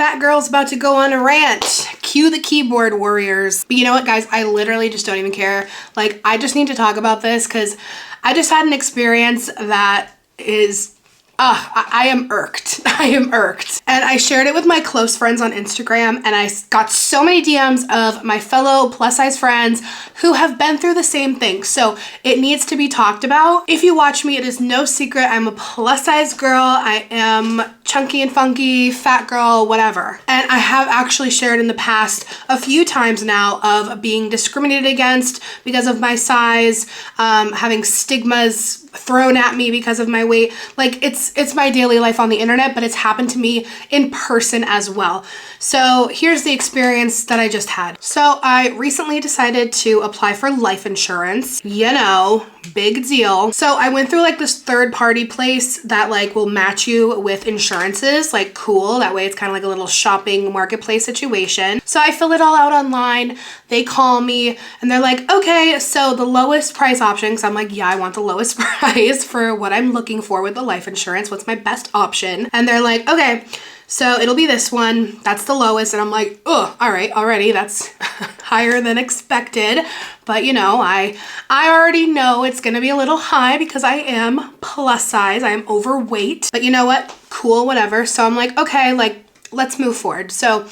Fat girl's about to go on a rant. Cue the keyboard warriors. But you know what, guys? I literally just don't even care. Like, I just need to talk about this because I just had an experience that is... I am irked. I am irked. And I shared it with my close friends on Instagram, and I got so many DMs of my fellow plus size friends who have been through the same thing. So it needs to be talked about. If you watch me, it is no secret I'm a plus size girl. I am chunky and funky, fat girl, whatever. And I have actually shared in the past a few times now of being discriminated against because of my size, having stigmas thrown at me because of my weight. Like, it's my daily life on the internet, but it's happened to me in person as well. So here's the experience that I just had. So I recently decided to apply for life insurance. You know, big deal. So I went through like this third-party place that like will match you with insurances. Like, cool. That way it's kind of like a little shopping marketplace situation. So I fill it all out online. They call me and they're like, okay, so the lowest price option, because I'm like, yeah, I want the lowest price for what I'm looking for with the life insurance. What's my best option? And they're like, okay, so it'll be this one. That's the lowest. And I'm like, oh, all right, already that's higher than expected. But you know, I already know it's gonna be a little high because I am plus size. I am overweight. But you know what? Cool, whatever. So I'm like, okay, like, let's move forward. So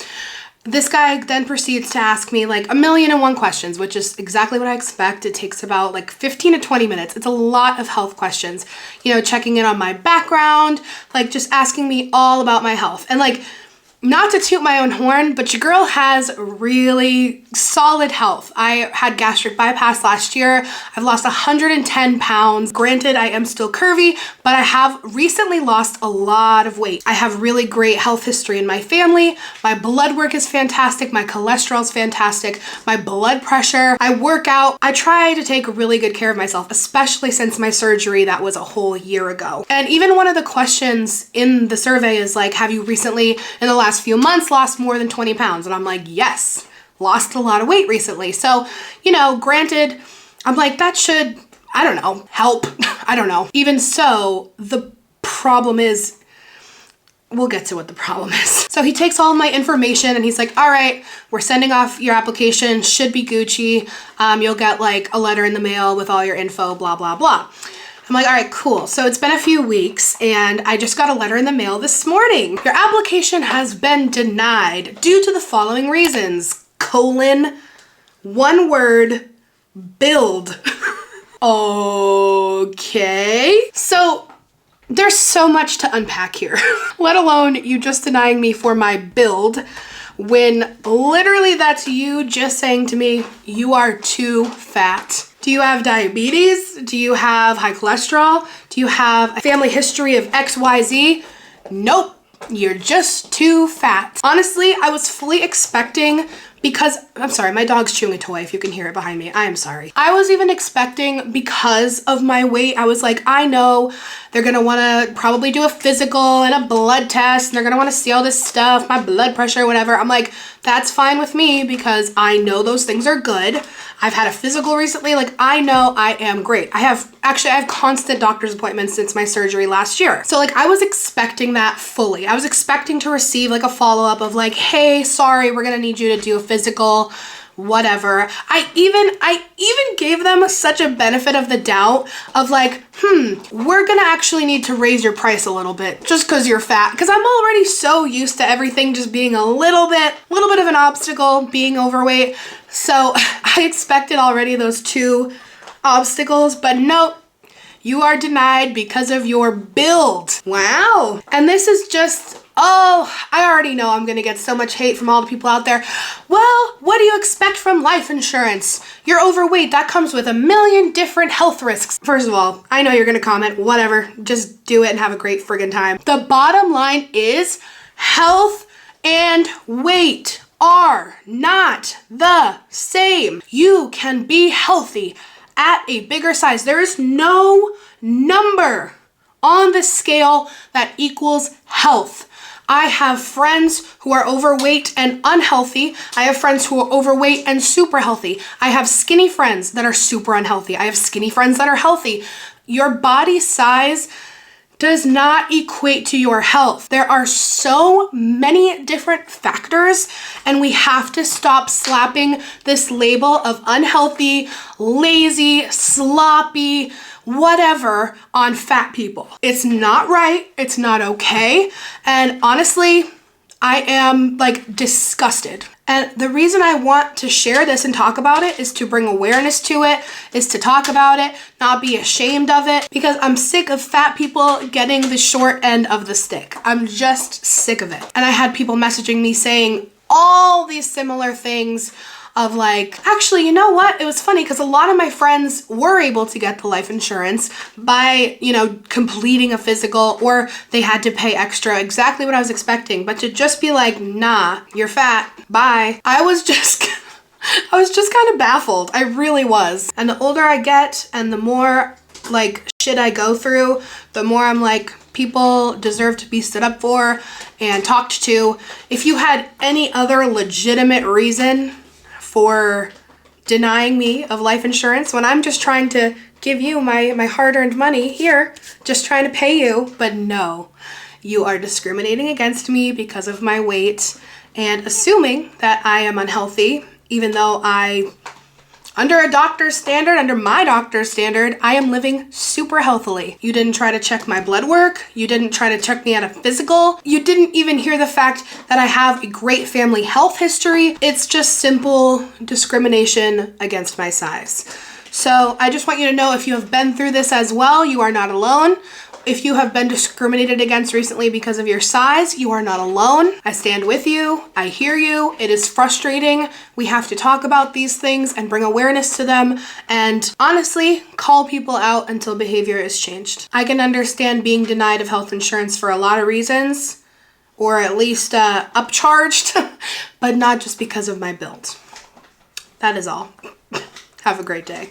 this guy then proceeds to ask me like 1,000,001 questions, which is exactly what I expect. It takes about like 15 to 20 minutes. It's a lot of health questions, you know, checking in on my background, like just asking me all about my health. And like, not to toot my own horn, but your girl has really solid health. I had gastric bypass last year. I've lost 110 pounds. Granted, I am still curvy, but I have recently lost a lot of weight. I have really great health history in my family. My blood work is fantastic. My cholesterol is fantastic. My blood pressure. I work out. I try to take really good care of myself, especially since my surgery that was a whole year ago. And even one of the questions in the survey is like, have you recently, in the last few months, lost more than 20 pounds? And I'm like, yes, lost a lot of weight recently. So, you know, granted, I'm like, that should, I don't know, help. I don't know. Even so, the problem is, we'll get to what the problem is. So he takes all of my information and he's like, all right, we're sending off your application, should be Gucci. You'll get like a letter in the mail with all your info, blah, blah, blah. I'm like, all right, cool. So it's been a few weeks and I just got a letter in the mail this morning. Your application has been denied due to the following reasons, : one word, build. Okay. So there's so much to unpack here, let alone you just denying me for my build when literally that's you just saying to me, you are too fat. Do you have diabetes? Do you have high cholesterol? Do you have a family history of XYZ? Nope, you're just too fat. Honestly, I was fully expecting, because, I'm sorry, my dog's chewing a toy if you can hear it behind me. I am sorry. I was even expecting, because of my weight, I was like, I know they're gonna wanna probably do a physical and a blood test, and they're gonna wanna see all this stuff, my blood pressure, whatever. I'm like, that's fine with me because I know those things are good. I've had a physical recently, like I know I am great. I have constant doctor's appointments since my surgery last year. So like I was expecting that fully. I was expecting to receive like a follow-up of like, hey, sorry, we're gonna need you to do a physical, whatever. I even gave them such a benefit of the doubt of like, we're gonna actually need to raise your price a little bit just because you're fat. Because I'm already so used to everything just being a little bit of an obstacle, being overweight. So I expected already those two obstacles, but nope. You are denied because of your build. Wow. And this is just, oh, I already know I'm gonna get so much hate from all the people out there. Well, what do you expect from life insurance? You're overweight, that comes with 1,000,000 different health risks. First of all, I know you're gonna comment, whatever, just do it and have a great friggin' time. The bottom line is health and weight are not the same. You can be healthy at a bigger size. There is no number on the scale that equals health. I have friends who are overweight and unhealthy. I have friends who are overweight and super healthy. I have skinny friends that are super unhealthy. I have skinny friends that are healthy. Your body size does not equate to your health. There are so many different factors, and we have to stop slapping this label of unhealthy, lazy, sloppy, whatever on fat people. It's not right. It's not okay. And honestly, I am like disgusted. And the reason I want to share this and talk about it is to bring awareness to it, is to talk about it, not be ashamed of it, because I'm sick of fat people getting the short end of the stick. I'm just sick of it. And I had people messaging me saying all these similar things of like, actually, you know what? It was funny because a lot of my friends were able to get the life insurance by, completing a physical, or they had to pay extra, exactly what I was expecting. But to just be like, nah, you're fat, bye. I was just kind of baffled. I really was. And the older I get and the more like shit I go through, the more I'm like, people deserve to be stood up for and talked to. If you had any other legitimate reason for denying me of life insurance when I'm just trying to give you my hard-earned money here, just trying to pay you, but no, you are discriminating against me because of my weight and assuming that I am unhealthy, even though under my doctor's standard, I am living super healthily. You didn't try to check my blood work. You didn't try to check me at a physical. You didn't even hear the fact that I have a great family health history. It's just simple discrimination against my size. So I just want you to know, if you have been through this as well, you are not alone. If you have been discriminated against recently because of your size, you are not alone. I stand with you. I hear you. It is frustrating. We have to talk about these things and bring awareness to them, and honestly, call people out until behavior is changed. I can understand being denied of health insurance for a lot of reasons, or at least upcharged, but not just because of my build. That is all. Have a great day.